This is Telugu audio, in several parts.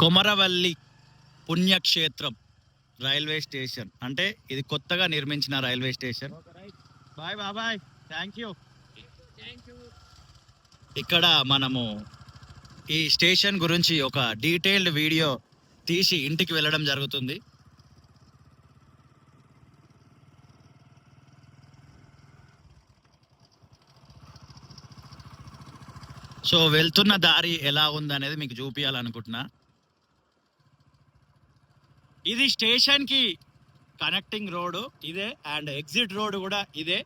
కొమరవల్లి పుణ్యక్షేత్రం రైల్వే స్టేషన్ అంటే ఇది కొత్తగా నిర్మించిన రైల్వే స్టేషన్. బాయ్ బాబాయ్, థ్యాంక్ యూ. ఇక్కడ మనము ఈ స్టేషన్ గురించి ఒక డీటెయిల్డ్ వీడియో తీసి ఇంటికి వెళ్ళడం జరుగుతుంది. సో వెళ్తున్న దారి ఎలా ఉందనేది మీకు చూపించాలనుకుంటున్నా. ఇది స్టేషన్ కి కనెక్టింగ్ రోడ్ ఇదే, అండ్ ఎగ్జిట్ రోడ్ కూడా ఇదే.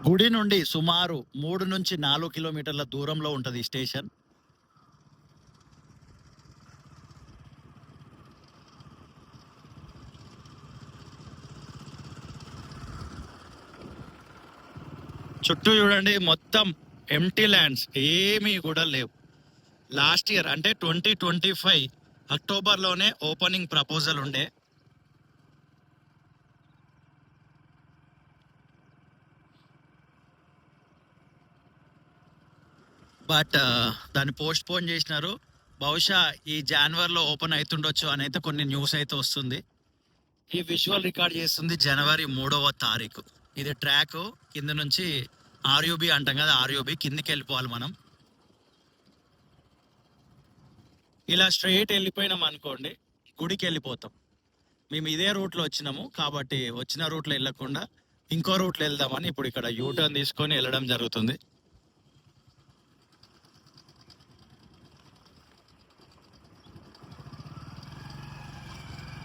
గుడి నుండి సుమారు 3 నుంచి 4 కిలోమీటర్ల దూరంలో ఉంటుంది ఈ స్టేషన్. చుట్టూ చూడండి, మొత్తం ఎంటీ ల్యాండ్స్, ఏమీ కూడా లేవు. లాస్ట్ ఇయర్ అంటే 2025 అక్టోబర్లోనే ఓపెనింగ్ ప్రపోజల్ ఉండే. బట్ దాన్ని పోస్ట్ పోన్ చేసినారు. బహుశా ఈ జనవరిలో ఓపెన్ అవుతుండొచ్చు అని అయితే కొన్ని న్యూస్ అయితే వస్తుంది. ఈ విజువల్ రికార్డ్ చేస్తుంది జనవరి 3వ తారీఖు. ఇది ట్రాక్ కింద నుంచి ఆర్యూబీ అంటాం కదా, ఆర్యూబీ కిందికి వెళ్ళిపోవాలి మనం. ఇలా స్ట్రైట్ వెళ్ళిపోయినాం అనుకోండి, గుడికి వెళ్ళిపోతాం. మేము ఇదే రూట్లో వచ్చినాము కాబట్టి వచ్చిన రూట్లో వెళ్ళకుండా ఇంకో రూట్లో వెళ్దామని ఇప్పుడు ఇక్కడ యూటర్న్ తీసుకొని వెళ్ళడం జరుగుతుంది.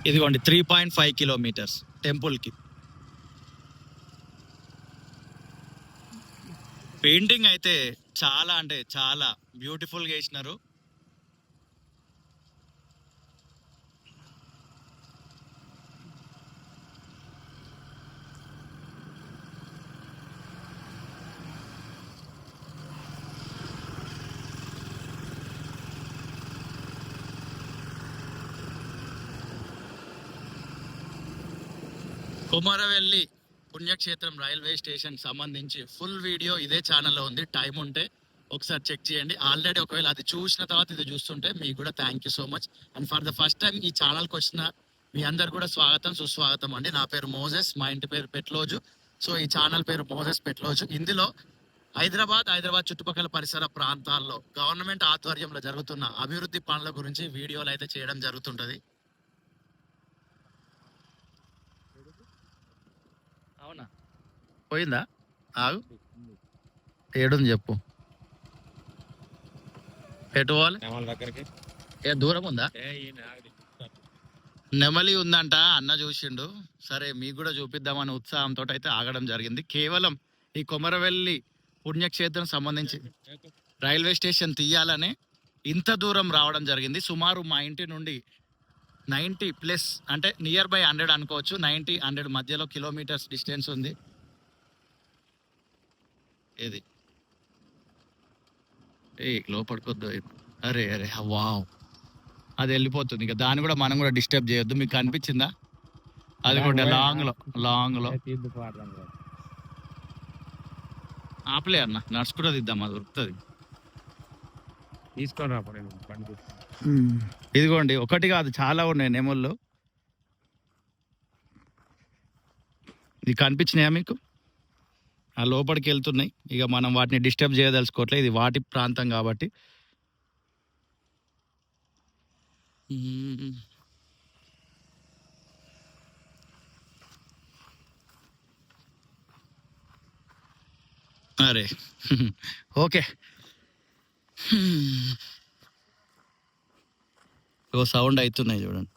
ఇదిగోండి 3.5 కిలోమీటర్స్ టెంపుల్కి. పెయింటింగ్ అయితే చాలా అంటే చాలా బ్యూటిఫుల్గా వేసినారు. కొమరవెల్లి పుణ్యక్షేత్రం రైల్వే స్టేషన్ సంబంధించి ఫుల్ వీడియో ఇదే ఛానల్లో ఉంది. టైం ఉంటే ఒకసారి చెక్ చేయండి. ఆల్రెడీ ఒకవేళ అది చూసిన తర్వాత ఇది చూస్తుంటే మీకు కూడా thank you so much. And for the first time ఈ ఛానల్కి వచ్చిన మీ అందరు కూడా స్వాగతం సుస్వాగతం అండి. నా పేరు మోజెస్, మా ఇంటి పేరు పెట్లోజు. సో ఈ ఛానల్ పేరు మోజెస్ పెట్లోజు. ఇందులో హైదరాబాద్ చుట్టుపక్కల పరిసర ప్రాంతాల్లో గవర్నమెంట్ ఆధ్వర్యంలో జరుగుతున్న అభివృద్ధి పనుల గురించి వీడియోలు అయితే చేయడం జరుగుతుంటది. అవునా, పోయిందా? ఆగు, ఏడుంది చెప్పు. ఎటు పోవాలి? ఏ దూరం ఉందా? నెమలి ఉందంట, అన్న చూసిండు. సరే మీకు కూడా చూపిద్దామని ఉత్సాహంతో అయితే ఆగడం జరిగింది. కేవలం ఈ కొమరవెల్లి పుణ్యక్షేత్రం సంబంధించి రైల్వే స్టేషన్ తీయాలని ఇంత దూరం రావడం జరిగింది. సుమారు మా ఇంటి నుండి 90+ అంటే నియర్ బై 100 అనుకోవచ్చు. 90-100 మధ్యలో కిలోమీటర్స్ డిస్టెన్స్ ఉంది. ఏది లోపడుకోద్దు. అరే అరే వావ్, అది వెళ్ళిపోతుంది. ఇక దాన్ని కూడా మనం కూడా డిస్టర్బ్ చేయొద్దు. మీకు కనిపించిందా? అది కూడా లాంగ్ లో ఆపలే అన్న, నడుచుకుంటూ ఇద్దాం, అది దొరుకుతుంది. ఇదిగోండి, ఒకటి కాదు చాలా ఉన్నాయి నెమళ్ళు. ఇది కనిపించినాయా మీకు? ఆ లోపలికి వెళ్తున్నాయి. ఇక మనం వాటిని డిస్టర్బ్ చేయదలుచుకోవట్లేదు, ఇది వాటి ప్రాంతం కాబట్టి. అరే ఓకే, ఓ సౌండ్ అవుతున్నాయి చూడండి.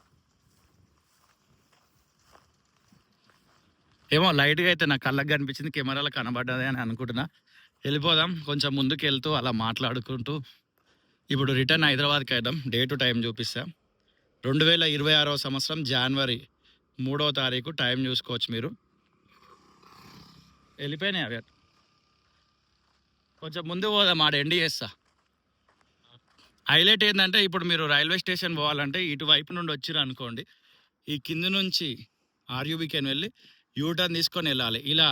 ఏమో లైట్గా అయితే నా కళ్ళకి కనిపించింది, కెమెరాలో కనబడ్డది అని అనుకుంటున్నా. వెళ్ళిపోదాం కొంచెం ముందుకు వెళ్తూ అలా మాట్లాడుకుంటూ. ఇప్పుడు రిటర్న్ హైదరాబాద్కి వెళ్దాం. డే టు టైం చూపిస్తా. 2026వ సంవత్సరం జనవరి 3వ తారీఖు. టైం చూసుకోవచ్చు మీరు. వెళ్ళిపోయినాయి అవి. కొంచెం ముందు పోదాం, ఆడ ఎండి చేస్తా. హైలైట్ ఏంటంటే ఇప్పుడు మీరు రైల్వే స్టేషన్ పోవాలంటే ఇటువైపు నుండి వచ్చిర్రు అనుకోండి, ఈ కింద నుంచి ఆర్యూబీకి వెళ్ళి యూటర్న్ తీసుకొని వెళ్ళాలి. ఇలా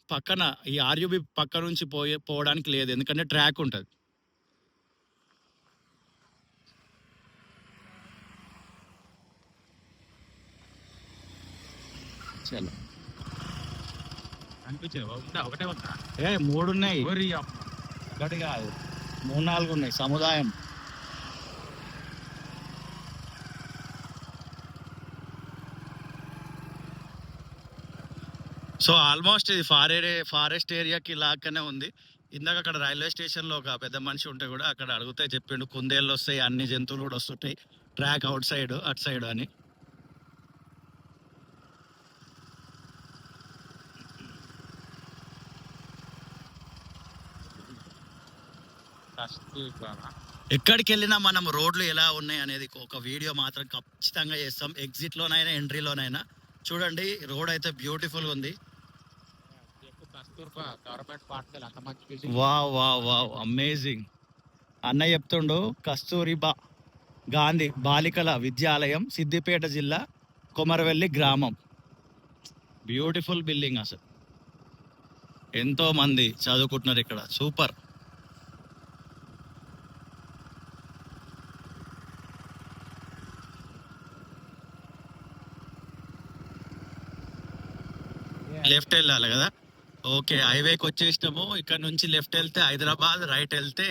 పక్కన ఈ ఆర్యూబీ పక్క నుంచి పోవడానికి లేదు, ఎందుకంటే ట్రాక్ ఉంటుంది. చలో ఒకటే ఉందా? ఏ 3 ఉన్నాయి, ఓరి ఒకటి కాదు 3-4 ఉన్నాయి. సముదాయం. సో ఆల్మోస్ట్ ఇది ఫారెస్ట్ ఏరియాకి లాగానే ఉంది. ఇందాక అక్కడ రైల్వే స్టేషన్లో ఒక పెద్ద మనిషి ఉంటే కూడా అక్కడ అడిగితే చెప్పిండు కుందేళ్ళు వస్తాయి, అన్ని జంతువులు కూడా వస్తుంటాయి ట్రాక్ అవుట్ సైడ్ అటు సైడ్ అని. ఎక్కడికి వెళ్ళినా మనం రోడ్లు ఎలా ఉన్నాయి అనేది ఒక వీడియో మాత్రం ఖచ్చితంగా చేస్తాం. ఎగ్జిట్లోనైనా ఎంట్రీలోనైనా చూడండి, రోడ్ అయితే బ్యూటిఫుల్గా ఉంది. Wow wow wow, amazing. అన్న చెప్తుండు కస్తూరిబా గాంధీ బాలికల విద్యాలయం, సిద్దిపేట జిల్లా, కొమరవెల్లి గ్రామం. బ్యూటిఫుల్ బిల్డింగ్, అసలు ఎంతో మంది చదువుకుంటున్నారు ఇక్కడ. సూపర్. లెఫ్ట్ వెళ్ళాలి కదా. ఓకే, హైవేకి వచ్చేసినాము. ఇక్కడ నుంచి లెఫ్ట్ వెళ్తే హైదరాబాద్, రైట్ వెళ్తే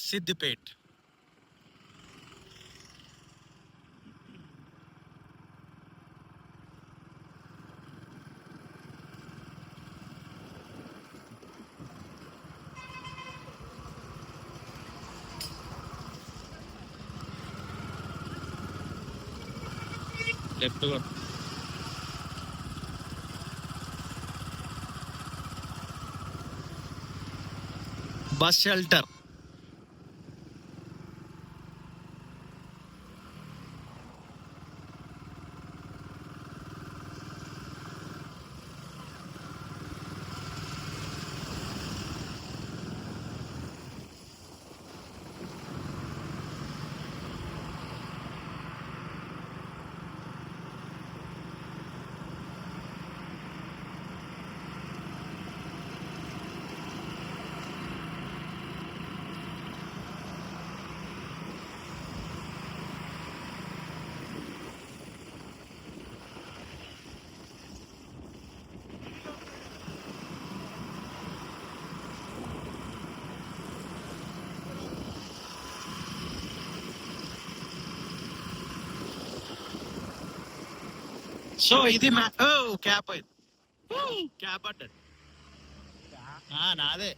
Siddipet. Left bus shelter. So ఇది క్యాప్ అయింది, క్యాప్ అడ్డాడు నాదే.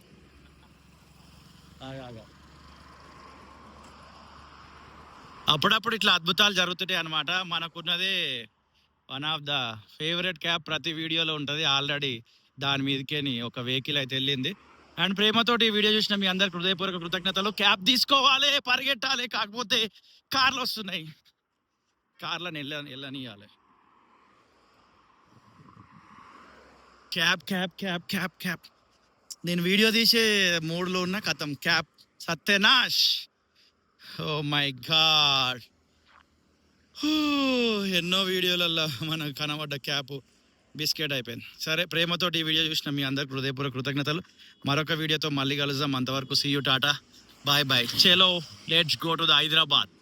అప్పుడప్పుడు ఇట్లా అద్భుతాలు జరుగుతుంటాయి అనమాట. మనకున్నది one of the favourite cap, ప్రతి వీడియోలో ఉంటుంది. ఆల్రెడీ దాని మీదకేని ఒక వెహికల్ అయితే వెళ్ళింది. అండ్ ప్రేమతోటి ఈ వీడియో చూసిన మీ అందరికి హృదయపూర్వక కృతజ్ఞతలు. క్యాప్ తీసుకోవాలి, పరిగెట్టాలి, కాకపోతే కార్లు వస్తున్నాయి, కార్లను వెళ్ళనియాలి. క్యాప్ క్యాప్ క్యాప్ క్యాప్ క్యాప్. నేను వీడియో తీసే మూడ్లో ఉన్న కథం క్యాప్ సత్యనాష్. ఓ మై గాడ్, ఎన్నో వీడియోలలో మనకు కనబడ్డ క్యాప్ బిస్కెట్ అయిపోయింది. సరే, ప్రేమతోటి ఈ వీడియో చూసిన మీ అందరికి హృదయపూర్వక కృతజ్ఞతలు. మరొక వీడియోతో మళ్ళీ కలుద్దాం. అంతవరకు see you, tata, bye bye. చలో, let's go to the Hyderabad.